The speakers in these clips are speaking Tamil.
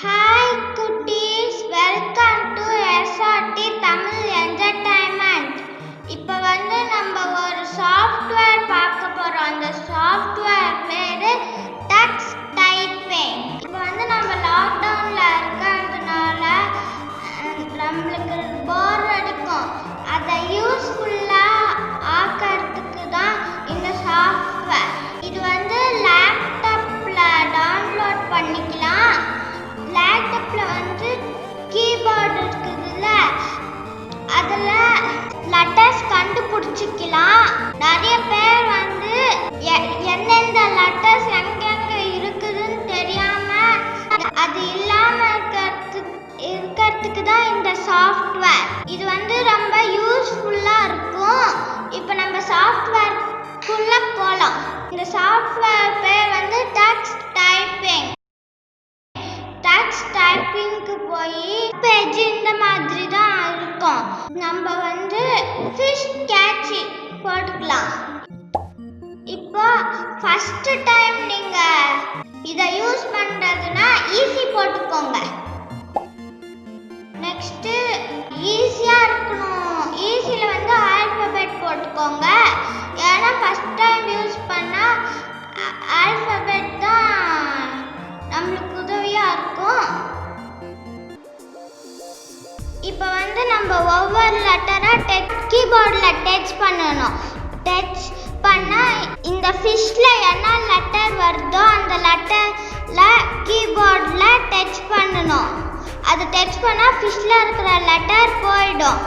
ஹாய் குட்டீஸ், welcome to SRT Tamil entertainment. இப்போ நம்ம ஒரு சாஃப்ட்வேர் பார்க்க போகிறோம். அந்த சாஃப்ட்வேர் பேர் டக்ஸ் டைப்பிங். இப்போ நம்ம லாக்டவுனில் இருக்கிறதுனால நம்மளுக்கு போர் அடிக்கும். அதை யூஸ்ஃபுல்லாக ஆக்கிறதுக்கு தான் இந்த சாஃப்ட்வேர். இது லேப்டாப்பில் டவுன்லோட் பண்ணிக்கலாம். லேப்டாப்பில் கீபோர்டு இருக்குதுல்ல, அதில் லெட்டர்ஸ் கண்டுபிடிச்சிக்கலாம். நிறைய பேர் எந்தெந்த லெட்டர்ஸ் எங்கெங்கே இருக்குதுன்னு தெரியாமல் அது இல்லாமல் இருக்கிறதுக்கு தான் இந்த சாஃப்ட்வேர். இது ரொம்ப யூஸ்ஃபுல்லாக இருக்கும். இப்போ நம்ம சாஃப்ட்வேர்க்குள்ளே போகலாம். இந்த சாஃப்ட்வேர் பேர் டக்ஸ் டைப்பிங். டக்ஸ் டைப்பிங்க்கு போய் பேஜ் இந்த மாதிரி தான் இருக்கும். நம்ம ஃபிஷ் கேட்சி போட்டுக்கலாம். இப்போ ஃபர்ஸ்ட் டைம் நீங்கள் இதை யூஸ் பண்ணுறதுன்னா ஈஸி போட்டுக்கோங்க. நெக்ஸ்ட்டு ஈஸியாக இருக்கணும். ஈஸியில் ஆல்ஃபபெட் போட்டுக்கோங்க. ஏன்னா ஃபர்ஸ்ட் டைம் யூஸ் பண்ணால் ஆல்ஃபபெட் தான் நம்மளுக்கு உதவியாக இருக்கும். இப்போ நம்ம ஒவ்வொரு லெட்டராக கீபோர்டில் டச் பண்ணணும். டச் பண்ணால் இந்த ஃபிஷ்ஷில் என்ன லெட்டர் வருதோ அந்த லெட்டரில் கீபோர்டில் டச் பண்ணணும். அது டச் பண்ணால் ஃபிஷ்ஷில் இருக்கிற லெட்டர் போயிடும்.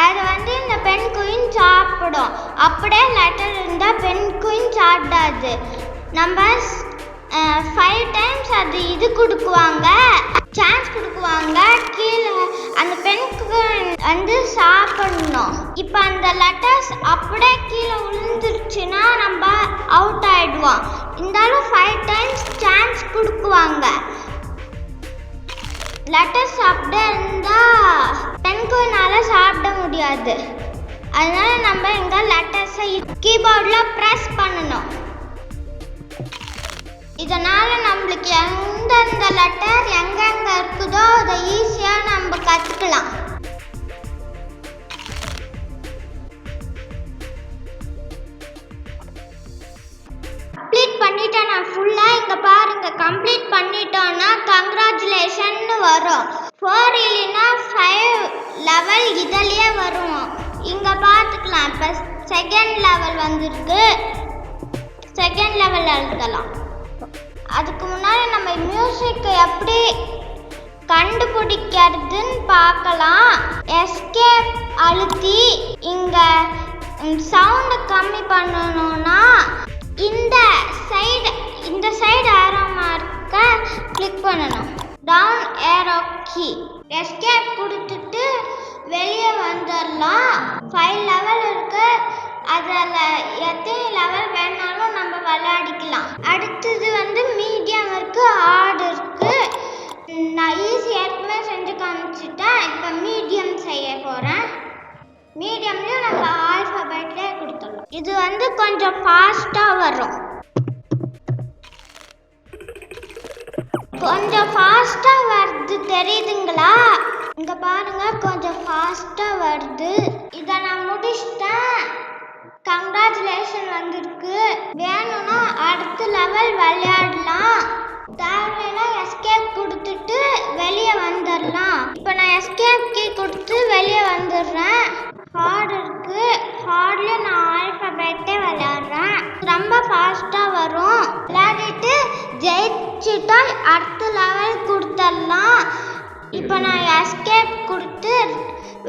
அது இந்த பென் குயின் சாப்பிடும். அப்படியே லெட்டர் இருந்தால் பென் குயின் சாப்பிடாது. நம்ம 5 டைம்ஸ் அது இது கொடுக்குவாங்க, சான்ஸ் கொடுக்குவாங்க. கீழே அந்த பெண்ணுக்கு சாப்பிடணும். இப்போ அந்த லெட்டர்ஸ் அப்படியே கீழே விழுந்துருச்சுன்னா நம்ம அவுட் ஆயிடுவோம். இருந்தாலும் 5 டைம்ஸ் சான்ஸ் கொடுக்குவாங்க. லெட்டர்ஸ் அப்படியே இருந்தால் பெண்குனால சாப்பிட முடியாது. அதனால நம்ம இங்கே லெட்டர்ஸை கீபோர்டில் ப்ரெஸ் பண்ணணும். இதனால் நம்மளுக்கு எந்தெந்த லெட்டர் எங்கெங்கே இருக்குதோ அதை ஈஸியாக நம்ம கற்றுக்கலாம். கம்ப்ளீட் பண்ணிட்டேன் நான் ஃபுல்லாக. இங்கே பாருங்கள், கம்ப்ளீட் பண்ணிட்டோன்னா கங்க்ராச்சுலேஷன் வரும். 4 இல்லைன்னா 5 லெவல் இதிலேயே வரும். இங்கே பார்த்துக்கலாம். இப்போ செகண்ட் லெவல் வந்திருக்கு. செகண்ட் லெவல் எழுதலாம். அதுக்கு முன்னாடி நம்ம மியூசிக் எப்படி கண்டுபிடிக்கிறதுன்னு பார்க்கலாம். எஸ்கேப் அழுத்தி இங்கே சவுண்டு கம்மி பண்ணணும்னா இந்த சைடு ஏரோ மார்க்கை கிளிக் பண்ணணும். Down arrow key. எஸ்கேப் கொடுத்துட்டு வெளியே வந்துடலாம். 5 லெவல் இருக்கு. அதில் எத்தனை லெவல் வேணாலும் நம்ம விளையாடிக்கலாம். அடுத்தது மீடியம் இருக்கு, ஹார்ட் இருக்கு. நான் ஈஸி ஏற்கனவே செஞ்சு காமிச்சிட்டேன். இப்போ மீடியம் செய்ய போகிறேன். மீடியம்லேயும் நம்ம ஆல்ஃபபெட்லேயே கொடுத்துடலாம். இது கொஞ்சம் ஃபாஸ்ட்டாக வரும். கொஞ்சம் ஃபாஸ்ட்டாக வருது, தெரியுதுங்களா? இங்கே பாருங்கள், கொஞ்சம் ஃபாஸ்ட்டாக வருது. இதை நான் முடிச்சிட்டேன். கங்க்ராச்சுலேஷன் வந்திருக்கு. வேணும்னா அடுத்த லெவல் விளையாடலாம். தேவைன்னா எஸ்கேப் கொடுத்துட்டு வெளியே வந்துடலாம். இப்போ நான் எஸ்கேப் கீ கொடுத்து வெளியே வந்துடுறேன். ஹார்ட் இருக்கு. ஹார்ட்லேயும் நான் ஆல்ஃபபெட்டே விளையாடுறேன். ரொம்ப ஃபாஸ்ட்டாக வரும். விளையாடிட்டு ஜெயிச்சுட்டா அடுத்த லெவல் கொடுத்துடலாம். இப்போ நான் எஸ்கேப் கொடுத்து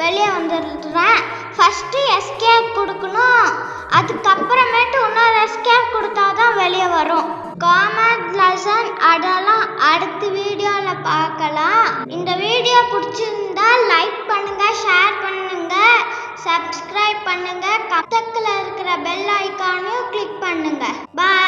வெளியே வந்துடுறேன். ஃபஸ்ட்டு எஸ்கேப் கொடுக்கணும். அதுக்கப்புறமேட்டு இன்னொரு எஸ்கேப் கொடுத்தா தான் வெளியே வரும். காமெண்ட் லெசன் அதெல்லாம் அடுத்த வீடியோவில் பார்க்கலாம். இந்த வீடியோ பிடிச்சிருந்தா லைக் பண்ணுங்கள், ஷேர் பண்ணுங்கள், சப்ஸ்கிரைப் பண்ணுங்கள். பக்கத்தில் இருக்கிற பெல் ஐக்கானையும் கிளிக் பண்ணுங்கள். பாய்.